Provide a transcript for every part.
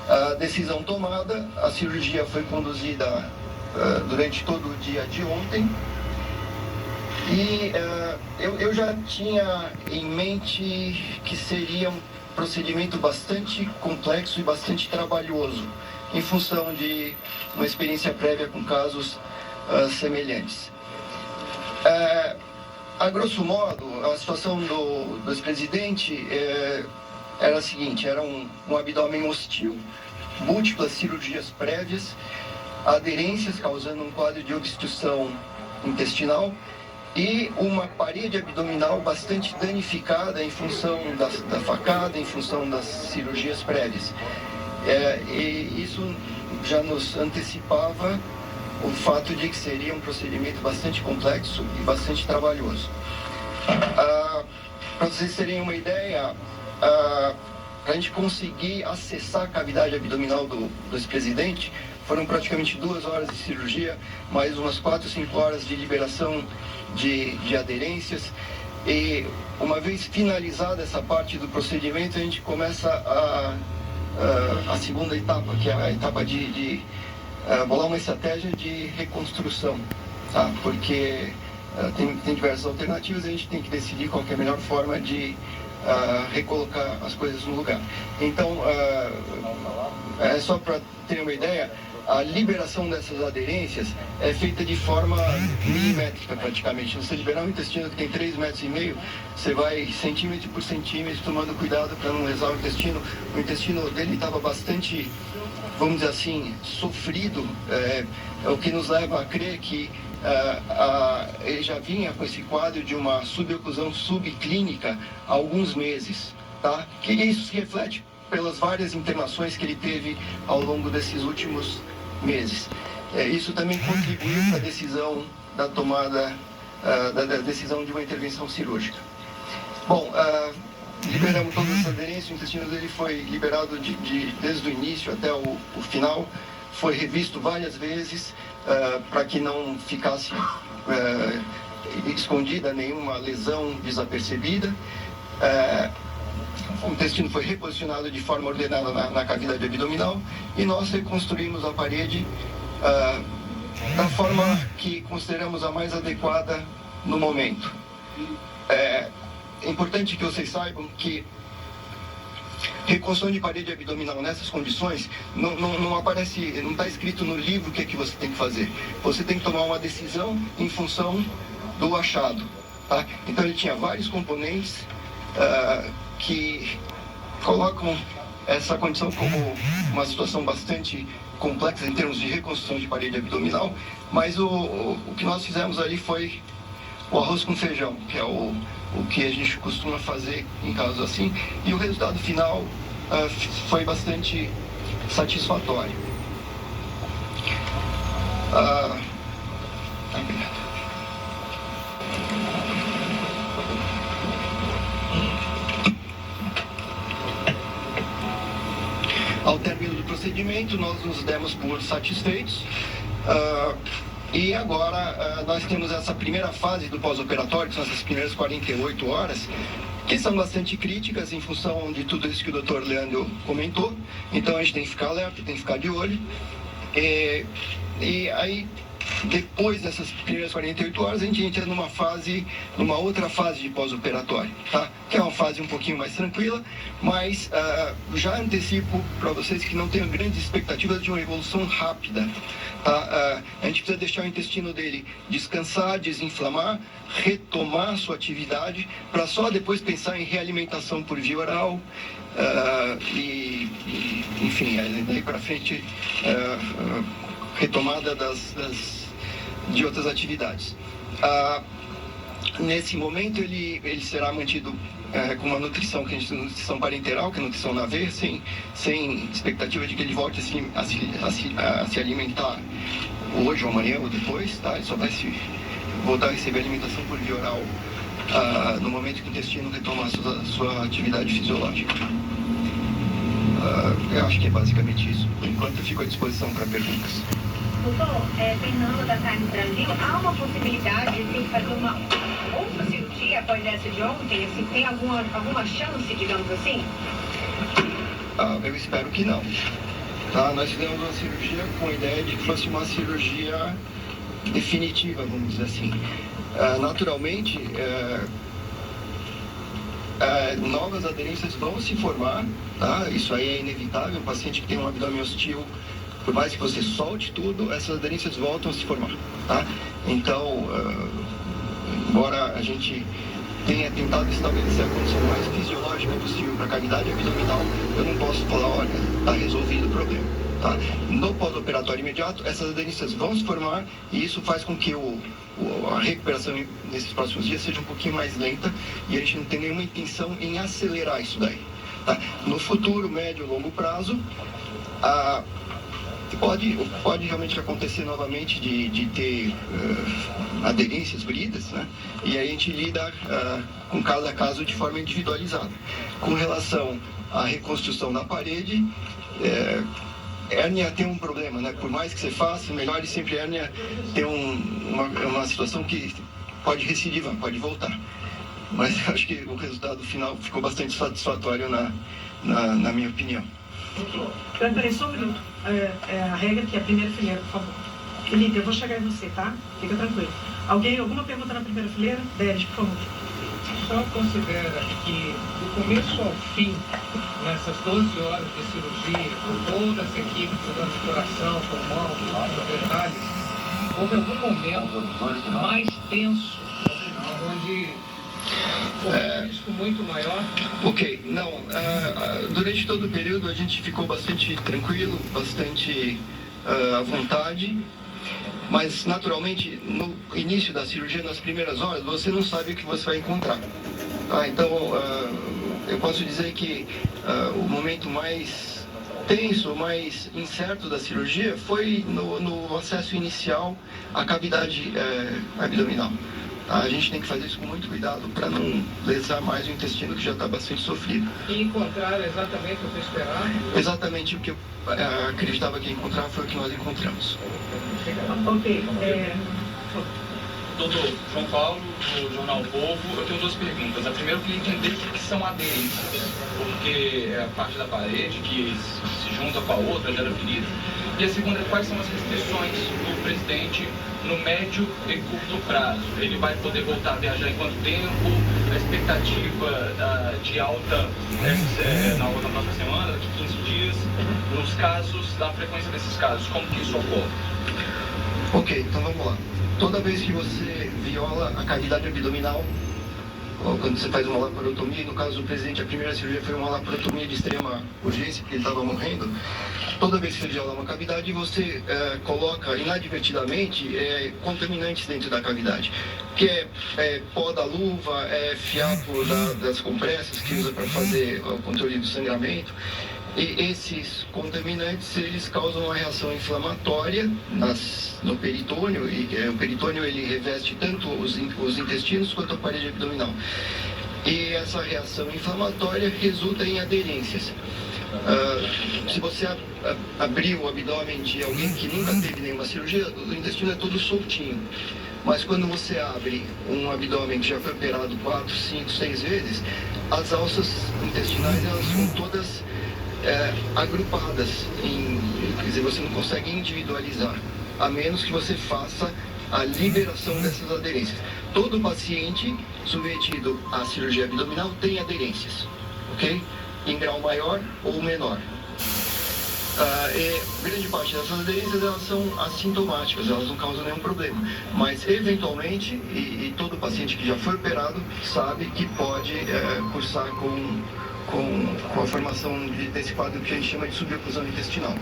A decisão tomada, a cirurgia foi conduzida durante todo o dia de ontem. E eu já tinha em mente que seria um procedimento bastante complexo e bastante trabalhoso, em função de uma experiência prévia com casos semelhantes. A grosso modo, a situação do ex-presidente era a seguinte: era um abdômen hostil, múltiplas cirurgias prévias, aderências causando um quadro de obstrução intestinal e uma parede abdominal bastante danificada em função da facada, em função das cirurgias prévias. E isso já nos antecipava o fato de que seria um procedimento bastante complexo e bastante trabalhoso. Para vocês terem uma ideia, para a gente conseguir acessar a cavidade abdominal do ex-presidente, foram praticamente 2 horas de cirurgia, mais umas 4, 5 horas de liberação de aderências. E uma vez finalizada essa parte do procedimento, a gente começa a segunda etapa, que é a etapa de bolar uma estratégia de reconstrução, tá? Porque tem diversas alternativas e a gente tem que decidir qual que é a melhor forma de recolocar as coisas no lugar. Então, só para ter uma ideia, a liberação dessas aderências é feita de forma milimétrica praticamente. Você liberar um intestino que tem 3,5 metros, você vai centímetro por centímetro, tomando cuidado para não lesar o intestino. O intestino dele estava bastante, vamos dizer assim, sofrido, o que nos leva a crer que ele já vinha com esse quadro de uma suboclusão subclínica há alguns meses, tá? Que isso se reflete pelas várias internações que ele teve ao longo desses últimos meses. Isso também contribuiu para a decisão da tomada, da decisão de uma intervenção cirúrgica. Bom, liberamos todas as aderências, o intestino dele foi liberado desde o início até o final, foi revisto várias vezes para que não ficasse escondida nenhuma lesão desapercebida. O intestino foi reposicionado de forma ordenada na cavidade abdominal e nós reconstruímos a parede da forma que consideramos a mais adequada no momento. É importante que vocês saibam que reconstrução de parede abdominal nessas condições não aparece, não está escrito no livro o que é que você tem que fazer. Você tem que tomar uma decisão em função do achado, tá? Então ele tinha vários componentes que colocam essa condição como uma situação bastante complexa em termos de reconstrução de parede abdominal, mas o que nós fizemos ali foi o arroz com feijão, que é o que a gente costuma fazer em casos assim, e o resultado final foi bastante satisfatório. Obrigado. Ao término do procedimento, nós nos demos por satisfeitos e agora nós temos essa primeira fase do pós-operatório, que são essas primeiras 48 horas, que são bastante críticas em função de tudo isso que o Dr. Leandro comentou. Então a gente tem que ficar alerta, tem que ficar de olho. E aí, depois dessas primeiras 48 horas, a gente entra numa outra fase de pós-operatório, tá? Que é uma fase um pouquinho mais tranquila, mas já antecipo para vocês que não tenham grandes expectativas de uma evolução rápida, tá? A gente precisa deixar o intestino dele descansar, desinflamar, retomar sua atividade, para só depois pensar em realimentação por via oral, enfim, daí para frente retomada de outras atividades. Nesse momento ele será mantido com uma nutrição, que a gente chama de nutrição parenteral, que é nutrição na veia, sem expectativa de que ele volte a se alimentar hoje ou amanhã ou depois, tá? Ele só vai voltar a receber alimentação por via oral no momento que o intestino retomar a sua atividade fisiológica. Eu acho que é basicamente isso. Por enquanto eu fico à disposição para perguntas. Doutor, Fernando da Times Brasil, há uma possibilidade de fazer uma outra cirurgia após essa de ontem? Assim, tem alguma chance, digamos assim? Eu espero que não. Tá? Nós fizemos uma cirurgia com a ideia de que fosse uma cirurgia definitiva, vamos dizer assim. Naturalmente, novas aderências vão se formar, tá? Isso aí é inevitável. O paciente que tem um abdômen hostil, por mais que você solte tudo, essas aderências voltam a se formar, tá? Então, embora a gente tenha tentado estabelecer a condição mais fisiológica possível para a cavidade abdominal, eu não posso falar, olha, está resolvido o problema, tá? No pós-operatório imediato, essas aderências vão se formar e isso faz com que a recuperação nesses próximos dias seja um pouquinho mais lenta e a gente não tem nenhuma intenção em acelerar isso daí, tá? No futuro, médio e longo prazo, pode realmente acontecer novamente de ter aderências bridas, né? E aí a gente lida com cada caso de forma individualizada. Com relação à reconstrução da parede, hérnia tem um problema, né? Por mais que você faça, melhor sempre hérnia tem uma situação que pode recidivar, pode voltar. Mas eu acho que o resultado final ficou bastante satisfatório na minha opinião. Peraí, só um minuto. A regra aqui, a primeira fileira, por favor. Felipe, eu vou chegar em você, tá? Fica tranquilo. Alguma pergunta na primeira fileira? Deles, por favor. Só considera que do começo ao fim, nessas 12 horas de cirurgia, com toda essa equipe cuidando do coração, pulmão, detalhes, houve algum momento mais tenso, onde houve um risco muito maior? Ok, não. Durante todo o período a gente ficou bastante tranquilo, bastante à vontade, mas naturalmente no início da cirurgia, nas primeiras horas, você não sabe o que você vai encontrar. Então, eu posso dizer que o momento mais tenso, mais incerto da cirurgia foi no acesso inicial à cavidade abdominal. A gente tem que fazer isso com muito cuidado para não lesar mais o intestino, que já está bastante sofrido. E encontrar exatamente o que esperava? Exatamente o que eu acreditava que ia encontrar foi o que nós encontramos. Ok. Doutor João Paulo, do Jornal Povo, eu tenho duas perguntas. A primeira, eu queria entender o que são aderências, porque é a parte da parede que se junta com a outra, gera ferida. E a segunda, quais são as restrições do presidente no médio e curto prazo? Ele vai poder voltar a viajar em quanto tempo? A expectativa de alta na próxima semana, daqui 15 dias? Nos casos, da frequência desses casos, como que isso ocorre? Ok, então vamos lá. Toda vez que você viola a cavidade abdominal, ou quando você faz uma laparotomia, no caso do presidente, a primeira cirurgia foi uma laparotomia de extrema urgência, porque ele estava morrendo. Toda vez que você viola uma cavidade, você coloca inadvertidamente contaminantes dentro da cavidade, que é pó da luva, fiapo das compressas que usa para fazer o controle do sangramento. E esses contaminantes, eles causam uma reação inflamatória no peritônio, e o peritônio ele reveste tanto os intestinos quanto a parede abdominal. E essa reação inflamatória resulta em aderências. Se você abrir o abdômen de alguém que nunca teve nenhuma cirurgia, o intestino é todo soltinho. Mas quando você abre um abdômen que já foi operado 4, 5, 6 vezes, as alças intestinais elas são todas agrupadas, quer dizer, você não consegue individualizar, a menos que você faça a liberação dessas aderências. Todo paciente submetido à cirurgia abdominal tem aderências, ok? Em grau maior ou menor. Grande parte dessas aderências elas são assintomáticas, elas não causam nenhum problema, mas eventualmente, e todo paciente que já foi operado sabe que pode cursar com a formação desse quadro que a gente chama de suboclusão intestinal.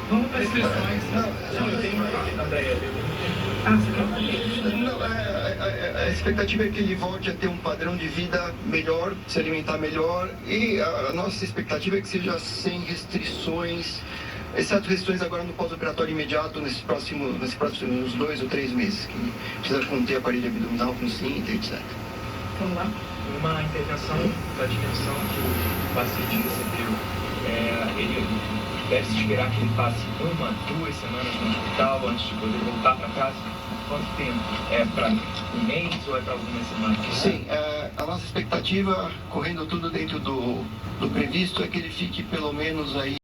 Vamos para as questões. A expectativa é que ele volte a ter um padrão de vida melhor, se alimentar melhor, e a nossa expectativa é que seja sem restrições, exceto restrições agora no pós-operatório imediato, nesses próximos 2 ou 3 meses, que precisa conter a parede abdominal com cinta, etc. Vamos lá. Uma intervenção da dimensão que o paciente recebeu, ele deve se esperar que ele passe 1, 2 semanas no hospital antes de poder voltar para casa? Quanto tempo? É para um mês ou é para algumas semanas? Sim, a nossa expectativa, correndo tudo dentro do previsto, é que ele fique pelo menos aí